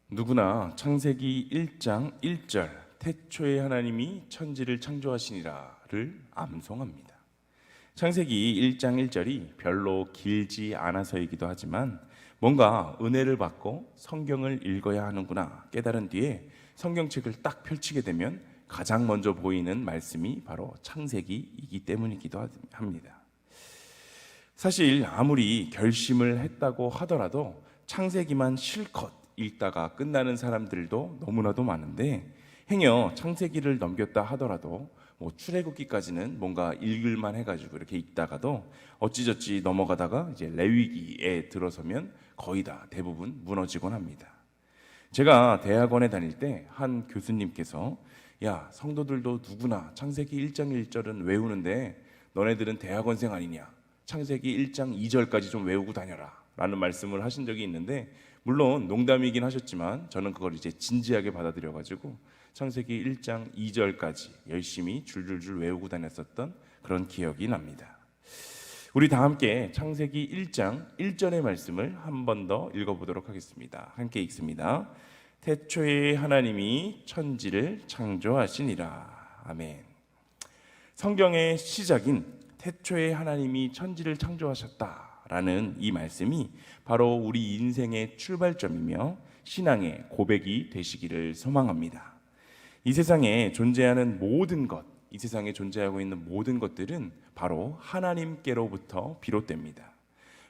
누구나 창세기 1장 1절 태초에 하나님이 천지를 창조하시니라를 암송합니다. 창세기 1장 1절이 별로 길지 않아서이기도 하지만 뭔가 은혜를 받고 성경을 읽어야 하는구나 깨달은 뒤에 성경책을 딱 펼치게 되면 가장 먼저 보이는 말씀이 바로 창세기이기 때문이기도 합니다. 사실 아무리 결심을 했다고 하더라도 창세기만 실컷 읽다가 끝나는 사람들도 너무나도 많은데, 행여 창세기를 넘겼다 하더라도 출애굽기까지는 뭔가 읽을만 해가지고 이렇게 읽다가도 어찌저찌 넘어가다가 이제 레위기에 들어서면 거의 다 대부분 무너지곤 합니다. 제가 대학원에 다닐 때 한 교수님께서 야, 성도들도 누구나 창세기 1장 1절은 외우는데 너네들은 대학원생 아니냐, 창세기 1장 2절까지 좀 외우고 다녀라 라는 말씀을 하신 적이 있는데, 물론 농담이긴 하셨지만 저는 그걸 이제 진지하게 받아들여가지고 창세기 1장 2절까지 열심히 줄줄줄 외우고 다녔었던 그런 기억이 납니다. 우리 다 함께 창세기 1장 1절의 말씀을 한 번 더 읽어보도록 하겠습니다. 함께 읽습니다. 태초에 하나님이 천지를 창조하시니라. 아멘. 성경의 시작인 태초에 하나님이 천지를 창조하셨다라는 이 말씀이 바로 우리 인생의 출발점이며 신앙의 고백이 되시기를 소망합니다. 이 세상에 존재하는 모든 것, 이 세상에 존재하고 있는 모든 것들은 바로 하나님께로부터 비롯됩니다.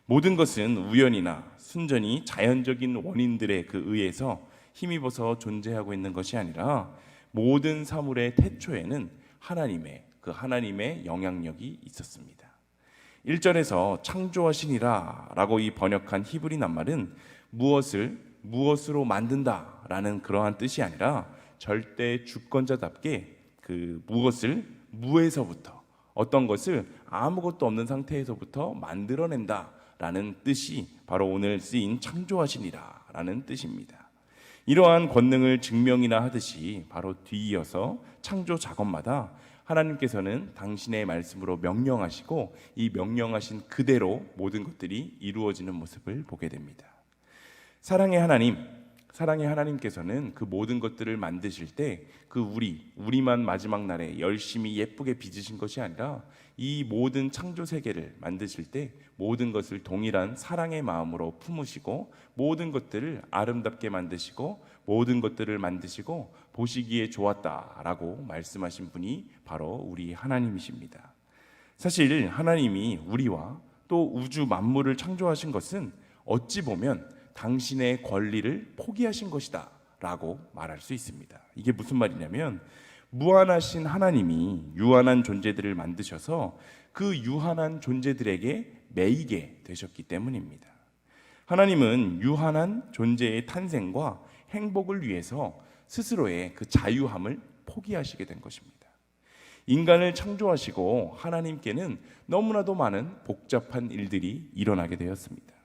모든 것은 우연이나 순전히 자연적인 원인들에 의해서 힘입어서 존재하고 있는 것이 아니라 모든 사물의 태초에는 하나님의 영향력이 있었습니다. 1절에서 창조하시니라 라고 이 번역한 히브리 낱말은 무엇으로 만든다 라는 그러한 뜻이 아니라 절대 주권자답게 무엇을 무에서부터, 어떤 것을 아무것도 없는 상태에서부터 만들어낸다 라는 뜻이 바로 오늘 쓰인 창조하시니라 라는 뜻입니다. 이러한 권능을 증명이나 하듯이 바로 뒤이어서 창조 작업마다 하나님께서는 당신의 말씀으로 명령하시고 이 명령하신 그대로 모든 것들이 이루어지는 모습을 보게 됩니다. 사랑의 하나님께서는 그 모든 것들을 만드실 때 우리만 마지막 날에 열심히 예쁘게 빚으신 것이 아니라 이 모든 창조 세계를 만드실 때 모든 것을 동일한 사랑의 마음으로 품으시고 모든 것들을 아름답게 만드시고 모든 것들을 만드시고 보시기에 좋았다라고 말씀하신 분이 바로 우리 하나님이십니다. 사실 하나님이 우리와 또 우주 만물을 창조하신 것은 어찌 보면 당신의 권리를 포기하신 것이다 라고 말할 수 있습니다. 이게 무슨 말이냐면, 무한하신 하나님이 유한한 존재들을 만드셔서 그 유한한 존재들에게 매이게 되셨기 때문입니다. 하나님은 유한한 존재의 탄생과 행복을 위해서 스스로의 그 자유함을 포기하시게 된 것입니다. 인간을 창조하시고 하나님께는 너무나도 많은 복잡한 일들이 일어나게 되었습니다.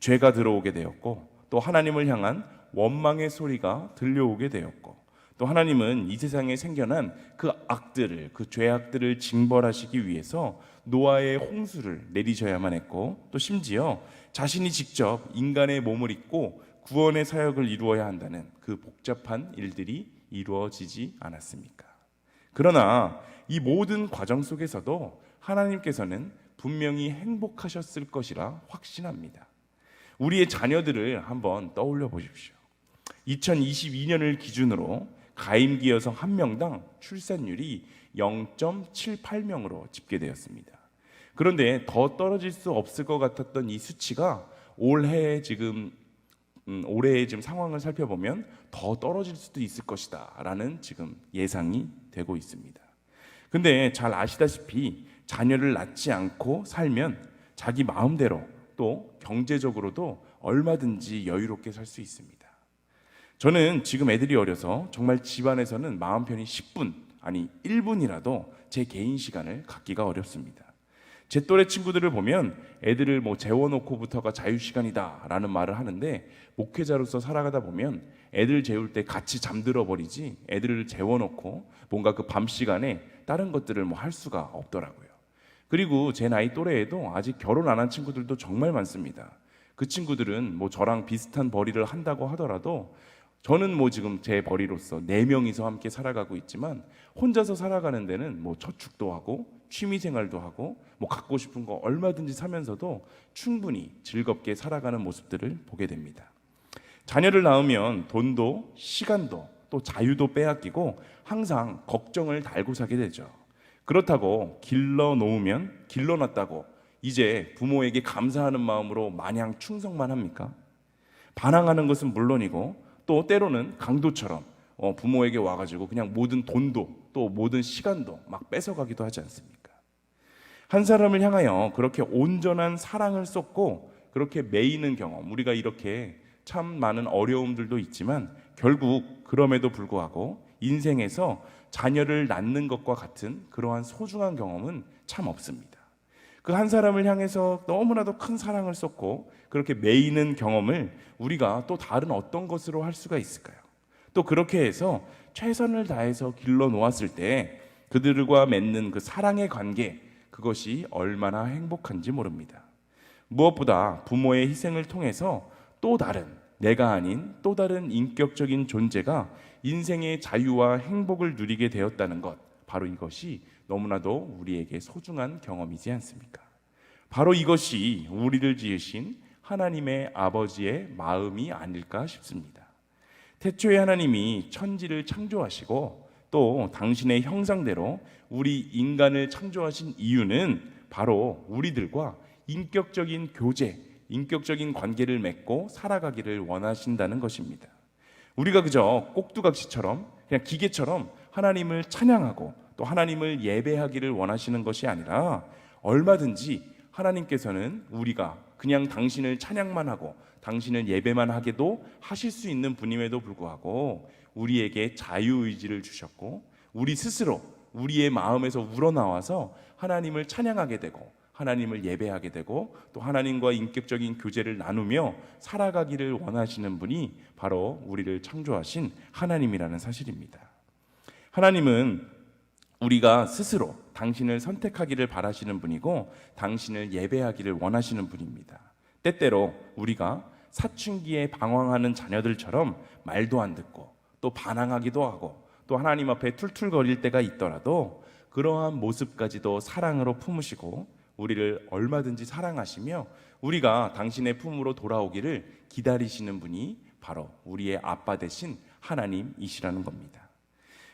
죄가 들어오게 되었고, 또 하나님을 향한 원망의 소리가 들려오게 되었고, 또 하나님은 이 세상에 생겨난 그 죄악들을 징벌하시기 위해서 노아의 홍수를 내리셔야만 했고, 또 심지어 자신이 직접 인간의 몸을 입고 구원의 사역을 이루어야 한다는 그 복잡한 일들이 이루어지지 않았습니까? 그러나 이 모든 과정 속에서도 하나님께서는 분명히 행복하셨을 것이라 확신합니다. 우리의 자녀들을 한번 떠올려 보십시오. 2022년을 기준으로 가임기 여성 1명당 출산율이 0.78명으로 집계되었습니다. 그런데 더 떨어질 수 없을 것 같았던 이 수치가 올해의 지금 상황을 살펴보면 더 떨어질 수도 있을 것이다 라는 지금 예상이 되고 있습니다. 근데 잘 아시다시피 자녀를 낳지 않고 살면 자기 마음대로 또 경제적으로도 얼마든지 여유롭게 살 수 있습니다. 저는 지금 애들이 어려서 정말 집안에서는 마음 편히 10분, 아니 1분이라도 제 개인 시간을 갖기가 어렵습니다. 제 또래 친구들을 보면 애들을 재워놓고부터가 자유시간이다 라는 말을 하는데, 목회자로서 살아가다 보면 애들 재울 때 같이 잠들어 버리지 애들을 재워놓고 뭔가 그 밤 시간에 다른 것들을 할 수가 없더라고요. 그리고 제 나이 또래에도 아직 결혼 안 한 친구들도 정말 많습니다. 그 친구들은 저랑 비슷한 벌이를 한다고 하더라도 저는 뭐 지금 제 벌이로서 4명이서 함께 살아가고 있지만 혼자서 살아가는 데는 뭐 저축도 하고 취미생활도 하고 뭐 갖고 싶은 거 얼마든지 사면서도 충분히 즐겁게 살아가는 모습들을 보게 됩니다. 자녀를 낳으면 돈도 시간도 또 자유도 빼앗기고 항상 걱정을 달고 사게 되죠. 그렇다고 길러놓으면 길러놨다고 이제 부모에게 감사하는 마음으로 마냥 충성만 합니까? 반항하는 것은 물론이고 또 때로는 강도처럼 부모에게 와가지고 그냥 모든 돈도 또 모든 시간도 막 뺏어가기도 하지 않습니까? 한 사람을 향하여 그렇게 온전한 사랑을 쏟고 그렇게 매이는 경험, 우리가 이렇게 참 많은 어려움들도 있지만 결국 그럼에도 불구하고 인생에서 자녀를 낳는 것과 같은 그러한 소중한 경험은 참 없습니다. 그 한 사람을 향해서 너무나도 큰 사랑을 쏟고 그렇게 매이는 경험을 우리가 또 다른 어떤 것으로 할 수가 있을까요? 또 그렇게 해서 최선을 다해서 길러 놓았을 때 그들과 맺는 그 사랑의 관계, 그것이 얼마나 행복한지 모릅니다. 무엇보다 부모의 희생을 통해서 또 다른, 내가 아닌 또 다른 인격적인 존재가 인생의 자유와 행복을 누리게 되었다는 것, 바로 이것이 너무나도 우리에게 소중한 경험이지 않습니까? 바로 이것이 우리를 지으신 하나님의 아버지의 마음이 아닐까 싶습니다. 태초에 하나님이 천지를 창조하시고 또 당신의 형상대로 우리 인간을 창조하신 이유는 바로 우리들과 인격적인 교제, 인격적인 관계를 맺고 살아가기를 원하신다는 것입니다. 우리가 그저 꼭두각시처럼 그냥 기계처럼 하나님을 찬양하고 또 하나님을 예배하기를 원하시는 것이 아니라 얼마든지 하나님께서는 우리가 그냥 당신을 찬양만 하고 당신을 예배만 하게도 하실 수 있는 분임에도 불구하고 우리에게 자유의지를 주셨고 우리 스스로 우리의 마음에서 우러나와서 하나님을 찬양하게 되고 하나님을 예배하게 되고 또 하나님과 인격적인 교제를 나누며 살아가기를 원하시는 분이 바로 우리를 창조하신 하나님이라는 사실입니다. 하나님은 우리가 스스로 당신을 선택하기를 바라시는 분이고 당신을 예배하기를 원하시는 분입니다. 때때로 우리가 사춘기에 방황하는 자녀들처럼 말도 안 듣고 또 반항하기도 하고 또 하나님 앞에 툴툴거릴 때가 있더라도 그러한 모습까지도 사랑으로 품으시고 우리를 얼마든지 사랑하시며 우리가 당신의 품으로 돌아오기를 기다리시는 분이 바로 우리의 아빠 되신 하나님이시라는 겁니다.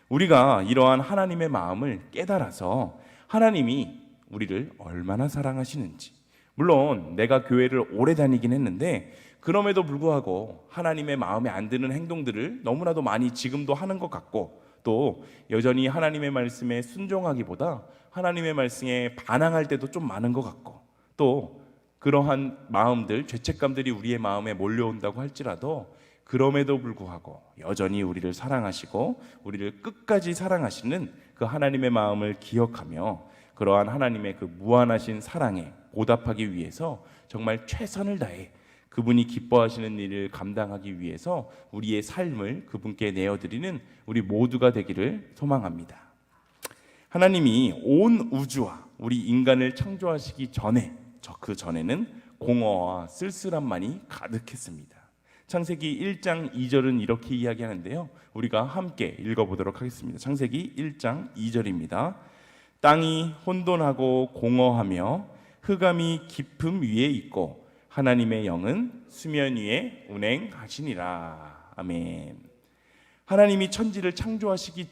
우리가 이러한 하나님의 마음을 깨달아서 하나님이 우리를 얼마나 사랑하시는지, 물론 내가 교회를 오래 다니긴 했는데 그럼에도 불구하고 하나님의 마음에 안 드는 행동들을 너무나도 많이 지금도 하는 것 같고 또 여전히 하나님의 말씀에 순종하기보다 하나님의 말씀에 반항할 때도 좀 많은 것 같고 또 그러한 마음들, 죄책감들이 우리의 마음에 몰려온다고 할지라도 그럼에도 불구하고 여전히 우리를 사랑하시고 우리를 끝까지 사랑하시는 그 하나님의 마음을 기억하며 그러한 하나님의 그 무한하신 사랑에 보답하기 위해서 정말 최선을 다해 그분이 기뻐하시는 일을 감당하기 위해서 우리의 삶을 그분께 내어드리는 우리 모두가 되기를 소망합니다. 하나님이 온 우주와 우리 인간을 창조하시기 전에 그 전에는 공허와 쓸쓸함만이 가득했습니다. 창세기 1장 2절은 이렇게 이야기하는데요. 우리가 함께 읽어보도록 하겠습니다. 창세기 1장 2절입니다. 땅이 혼돈하고 공허하며 흑암이 깊음 위에 있고 하나님의 영은 수면 위에 운행하시니라. 아멘. 하나님이 천지를 창조하시기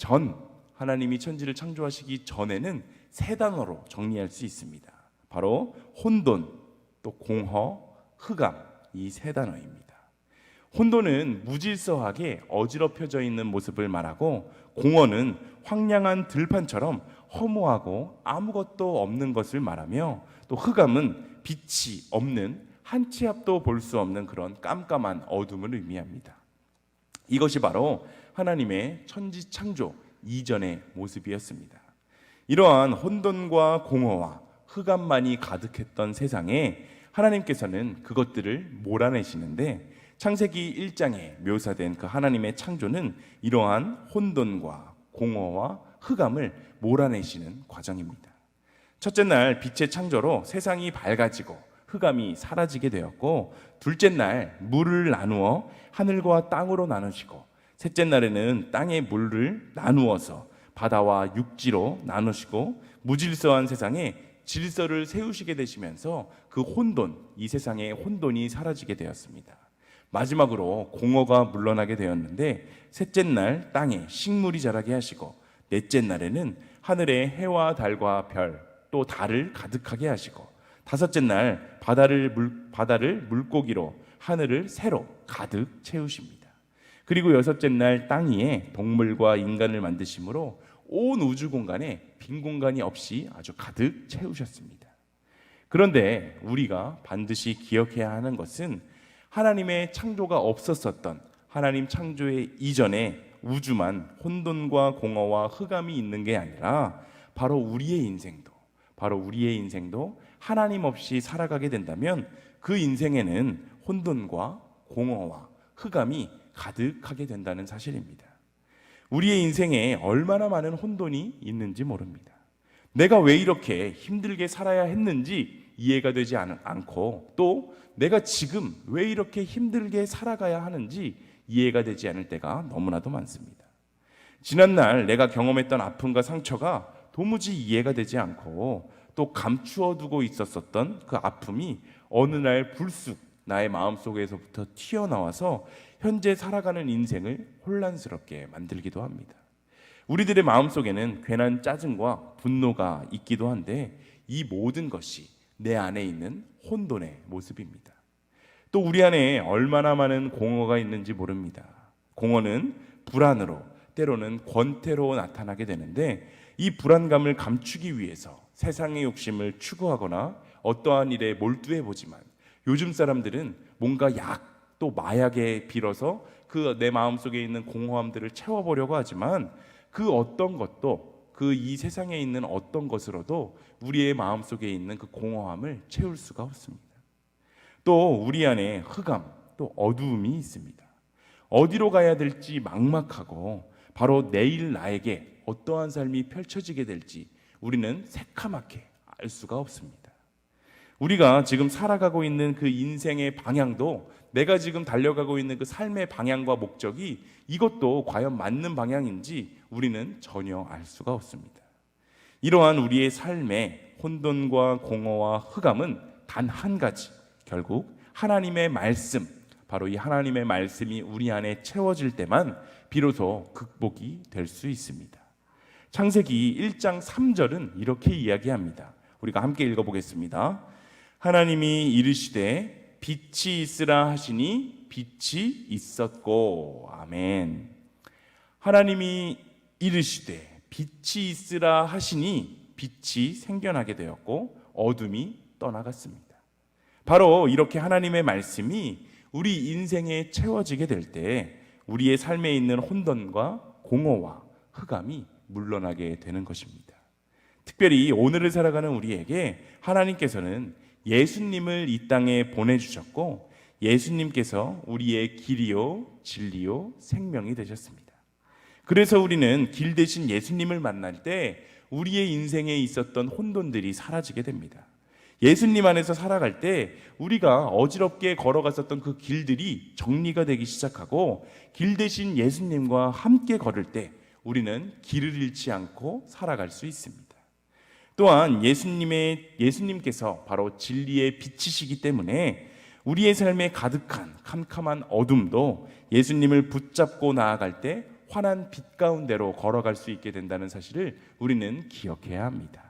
전에는 세 단어로 정리할 수 있습니다. 바로 혼돈, 또 공허, 흑암, 이 세 단어입니다. 혼돈은 무질서하게 어지럽혀져 있는 모습을 말하고 공허는 황량한 들판처럼 허무하고 아무것도 없는 것을 말하며 또 흑암은 빛이 없는 한 치 앞도 볼 수 없는 그런 깜깜한 어둠을 의미합니다. 이것이 바로 하나님의 천지 창조 이전의 모습이었습니다. 이러한 혼돈과 공허와 흑암만이 가득했던 세상에 하나님께서는 그것들을 몰아내시는데 창세기 1장에 묘사된 그 하나님의 창조는 이러한 혼돈과 공허와 흑암을 몰아내시는 과정입니다. 첫째 날 빛의 창조로 세상이 밝아지고 흑암이 사라지게 되었고, 둘째 날 물을 나누어 하늘과 땅으로 나누시고, 셋째 날에는 땅의 물을 나누어서 바다와 육지로 나누시고, 무질서한 세상에 질서를 세우시게 되시면서 그 혼돈, 이 세상의 혼돈이 사라지게 되었습니다. 마지막으로 공허가 물러나게 되었는데, 셋째 날 땅에 식물이 자라게 하시고, 넷째 날에는 하늘에 해와 달과 별, 또 달을 가득하게 하시고, 다섯째 날 바다를 물고기로, 하늘을 새로 가득 채우십니다. 그리고 여섯째 날 땅 위에 동물과 인간을 만드심으로 온 우주 공간에 빈 공간이 없이 아주 가득 채우셨습니다. 그런데 우리가 반드시 기억해야 하는 것은 하나님의 창조가 없었었던, 하나님 창조의 이전에 우주만 혼돈과 공허와 흑암이 있는 게 아니라 바로 우리의 인생도 하나님 없이 살아가게 된다면 그 인생에는 혼돈과 공허와 흑암이 가득하게 된다는 사실입니다. 우리의 인생에 얼마나 많은 혼돈이 있는지 모릅니다. 내가 왜 이렇게 힘들게 살아야 했는지 이해가 되지 않고, 또 내가 지금 왜 이렇게 힘들게 살아가야 하는지 이해가 되지 않을 때가 너무나도 많습니다. 지난날 내가 경험했던 아픔과 상처가 도무지 이해가 되지 않고, 또 감추어 두고 있었던 그 아픔이 어느 날 불쑥 나의 마음속에서부터 튀어나와서 현재 살아가는 인생을 혼란스럽게 만들기도 합니다. 우리들의 마음속에는 괜한 짜증과 분노가 있기도 한데, 이 모든 것이 내 안에 있는 혼돈의 모습입니다. 또 우리 안에 얼마나 많은 공허가 있는지 모릅니다. 공허는 불안으로, 때로는 권태로 나타나게 되는데, 이 불안감을 감추기 위해서 세상의 욕심을 추구하거나 어떠한 일에 몰두해 보지만, 요즘 사람들은 뭔가 약, 또 마약에 빌어서 그 내 마음속에 있는 공허함들을 채워보려고 하지만, 그 어떤 것도, 그 이 세상에 있는 어떤 것으로도 우리의 마음속에 있는 그 공허함을 채울 수가 없습니다. 또 우리 안에 흑암, 또 어두움이 있습니다. 어디로 가야 될지 막막하고, 바로 내일 나에게 어떠한 삶이 펼쳐지게 될지 우리는 새카맣게 알 수가 없습니다. 우리가 지금 살아가고 있는 그 인생의 방향도, 내가 지금 달려가고 있는 그 삶의 방향과 목적이 이것도 과연 맞는 방향인지 우리는 전혀 알 수가 없습니다. 이러한 우리의 삶의 혼돈과 공허와 흑암은 단 한 가지, 결국 하나님의 말씀, 바로 이 하나님의 말씀이 우리 안에 채워질 때만 비로소 극복이 될 수 있습니다. 창세기 1장 3절은 이렇게 이야기합니다. 우리가 함께 읽어보겠습니다. 하나님이 이르시되 빛이 있으라 하시니 빛이 있었고. 아멘. 하나님이 이르시되 빛이 있으라 하시니 빛이 생겨나게 되었고, 어둠이 떠나갔습니다. 바로 이렇게 하나님의 말씀이 우리 인생에 채워지게 될 때 우리의 삶에 있는 혼돈과 공허와 흑암이 물러나게 되는 것입니다. 특별히 오늘을 살아가는 우리에게 하나님께서는 예수님을 이 땅에 보내주셨고, 예수님께서 우리의 길이요 진리요 생명이 되셨습니다. 그래서 우리는 길 대신 예수님을 만날 때 우리의 인생에 있었던 혼돈들이 사라지게 됩니다. 예수님 안에서 살아갈 때 우리가 어지럽게 걸어갔었던 그 길들이 정리가 되기 시작하고, 길 대신 예수님과 함께 걸을 때 우리는 길을 잃지 않고 살아갈 수 있습니다. 또한 예수님께서 바로 진리의 빛이시기 때문에 우리의 삶에 가득한 캄캄한 어둠도 예수님을 붙잡고 나아갈 때 환한 빛 가운데로 걸어갈 수 있게 된다는 사실을 우리는 기억해야 합니다.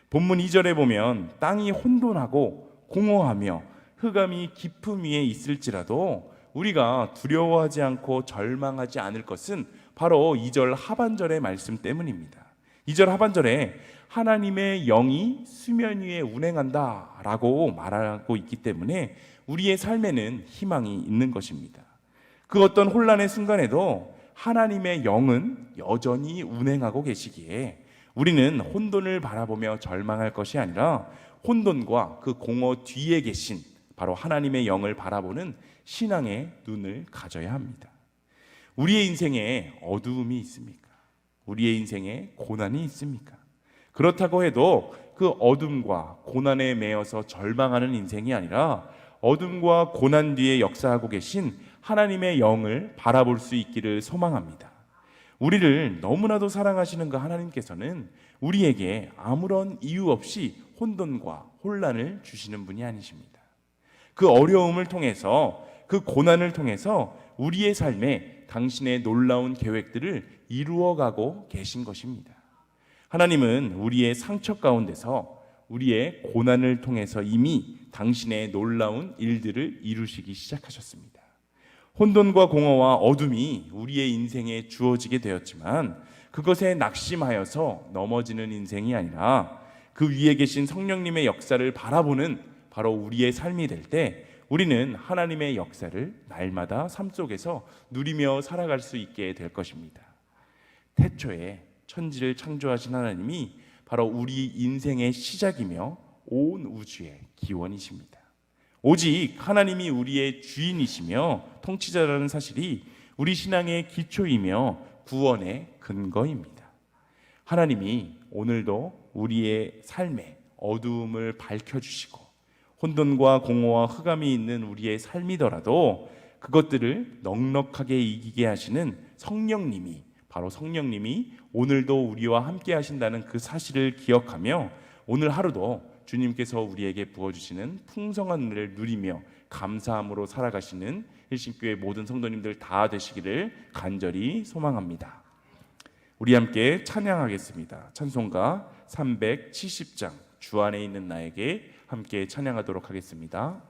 본문 2절에 보면 땅이 혼돈하고 공허하며 흑암이 깊음 위에 있을지라도 우리가 두려워하지 않고 절망하지 않을 것은 바로 2절 하반절의 말씀 때문입니다. 2절 하반절에 하나님의 영이 수면 위에 운행한다 라고 말하고 있기 때문에 우리의 삶에는 희망이 있는 것입니다. 그 어떤 혼란의 순간에도 하나님의 영은 여전히 운행하고 계시기에 우리는 혼돈을 바라보며 절망할 것이 아니라 혼돈과 그 공허 뒤에 계신 바로 하나님의 영을 바라보는 신앙의 눈을 가져야 합니다. 우리의 인생에 어두움이 있습니까? 우리의 인생에 고난이 있습니까? 그렇다고 해도 그 어둠과 고난에 매여서 절망하는 인생이 아니라 어둠과 고난 뒤에 역사하고 계신 하나님의 영을 바라볼 수 있기를 소망합니다. 우리를 너무나도 사랑하시는 그 하나님께서는 우리에게 아무런 이유 없이 혼돈과 혼란을 주시는 분이 아니십니다. 그 어려움을 통해서, 그 고난을 통해서 우리의 삶에 당신의 놀라운 계획들을 이루어가고 계신 것입니다. 하나님은 우리의 상처 가운데서, 우리의 고난을 통해서 이미 당신의 놀라운 일들을 이루시기 시작하셨습니다. 혼돈과 공허와 어둠이 우리의 인생에 주어지게 되었지만 그것에 낙심하여서 넘어지는 인생이 아니라 그 위에 계신 성령님의 역사를 바라보는 바로 우리의 삶이 될 때 우리는 하나님의 역사를 날마다 삶 속에서 누리며 살아갈 수 있게 될 것입니다. 태초에 천지를 창조하신 하나님이 바로 우리 인생의 시작이며 온 우주의 기원이십니다. 오직 하나님이 우리의 주인이시며 통치자라는 사실이 우리 신앙의 기초이며 구원의 근거입니다. 하나님이 오늘도 우리의 삶에 어두움을 밝혀주시고 혼돈과 공허와 흑암이 있는 우리의 삶이더라도 그것들을 넉넉하게 이기게 하시는 성령님이, 바로 성령님이 오늘도 우리와 함께 하신다는 그 사실을 기억하며 오늘 하루도 주님께서 우리에게 부어주시는 풍성한 은혜를 누리며 감사함으로 살아가시는 일신교회 모든 성도님들 다 되시기를 간절히 소망합니다. 우리 함께 찬양하겠습니다. 찬송가 370장 주 안에 있는 나에게 함께 찬양하도록 하겠습니다.